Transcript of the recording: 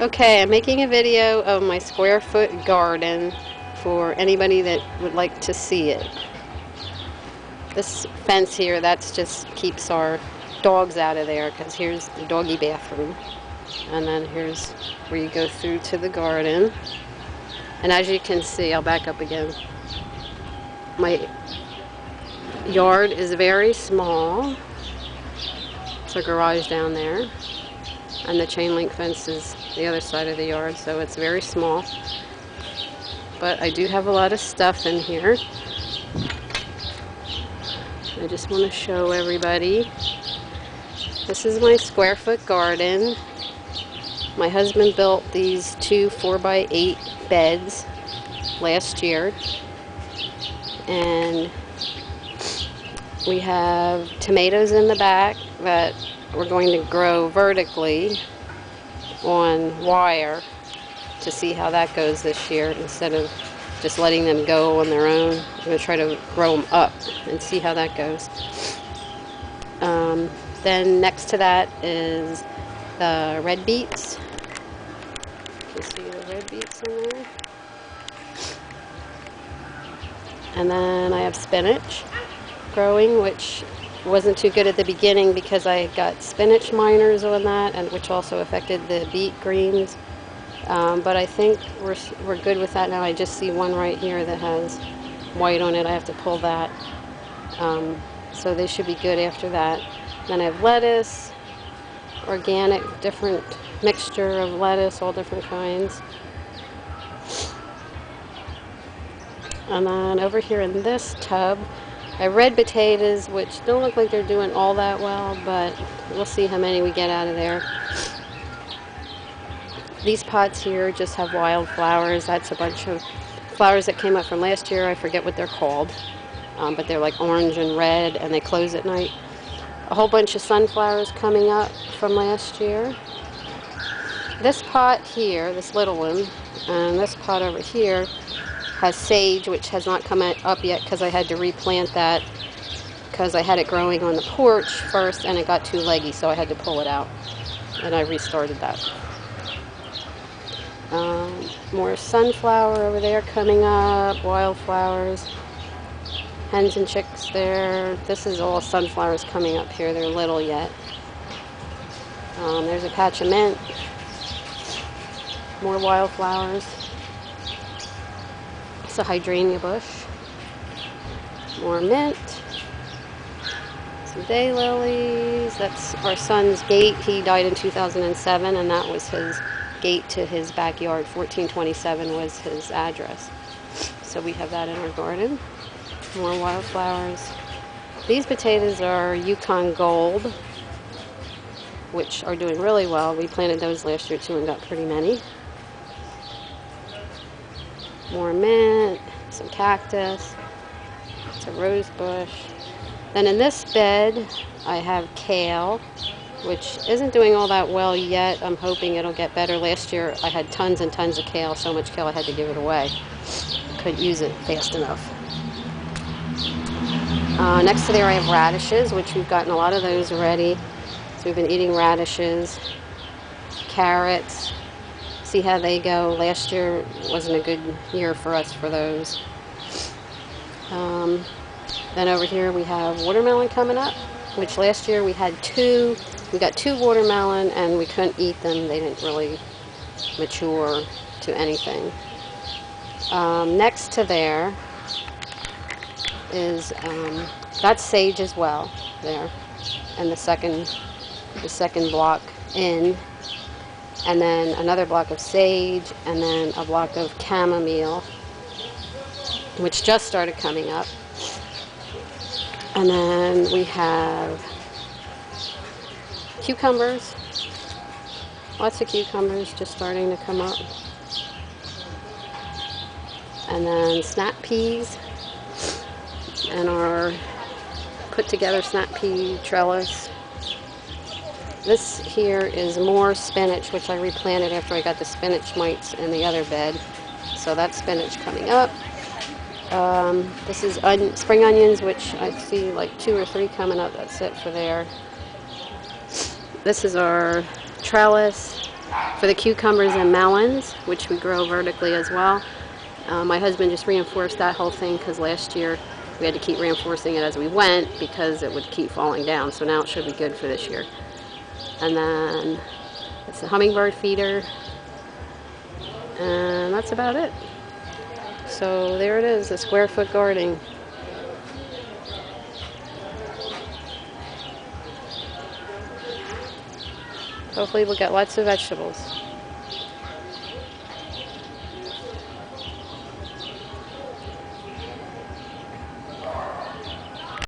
Okay, I'm making a video of my square foot garden for anybody that would like to see it. This fence here, that's just keeps our dogs out of there, because here's the doggy bathroom. And then here's where you go through to the garden. And as you can see, I'll back up again. My yard is very small. It's a garage down there. And the chain link fence is the other side of the yard, so it's very small. But I do have a lot of stuff in here. I just want to show everybody. This is my square foot garden. My husband built these two 4x8 beds last year. And we have tomatoes in the back that we're going to grow vertically on wire to see how that goes this year, instead of just letting them go on their own. I'm going to try to grow them up and see how that goes. Then next to that is the red beets. You can see the red beets in there. And then I have spinach growing, which wasn't too good at the beginning because I got spinach miners on that, and which also affected the beet greens. But I think we're good with that now. I just see one right here that has white on it. I have to pull that. So they should be good after that. Then I have lettuce, organic, different mixture of lettuce, all different kinds. And then over here in this tub, I have red potatoes, which don't look like they're doing all that well, but we'll see how many we get out of there. These pots here just have wildflowers. That's a bunch of flowers that came up from last year. I forget what they're called, but they're like orange and red, and they close at night. A whole bunch of sunflowers coming up from last year. This pot here, this little one, and this pot over here has sage, which has not come up yet because I had to replant that because I had it growing on the porch first and it got too leggy, so I had to pull it out, and I restarted that. More sunflower over there coming up, wildflowers, hens and chicks there. This is all sunflowers coming up here. They're little yet. There's a patch of mint, more wildflowers. It's a hydrangeia bush, more mint, some daylilies. That's our son's gate. He died in 2007, and that was his gate to his backyard. 1427 was his address. So we have that in our garden. More wildflowers. These potatoes are Yukon Gold, which are doing really well. We planted those last year too and got pretty many. More mint, some cactus, it's a rose bush. Then in this bed, I have kale, which isn't doing all that well yet. I'm hoping it'll get better. Last year, I had tons and tons of kale, so much kale I had to give it away. Couldn't use it fast enough. Next to there, I have radishes, which we've gotten a lot of those already. So we've been eating radishes, carrots. See how they go. Last year wasn't a good year for us for those. Then over here we have watermelon coming up, which last year we had two. We got two watermelon and we couldn't eat them. They didn't really mature to anything. Next to there is that's sage as well there, and the second block in. And then another block of sage, and then a block of chamomile, which just started coming up. And then we have cucumbers, lots of cucumbers just starting to come up. And then snap peas, and our put together snap pea trellis. This here is more spinach, which I replanted after I got the spinach mites in the other bed. So that's spinach coming up. This is spring onions, which I see like 2 or 3 coming up. That's it for there. This is our trellis. For the cucumbers and melons, which we grow vertically as well, my husband just reinforced that whole thing because last year we had to keep reinforcing it as we went because it would keep falling down. So now it should be good for this year. And then it's a hummingbird feeder. And that's about it. So there it is, a square foot garden. Hopefully we'll get lots of vegetables.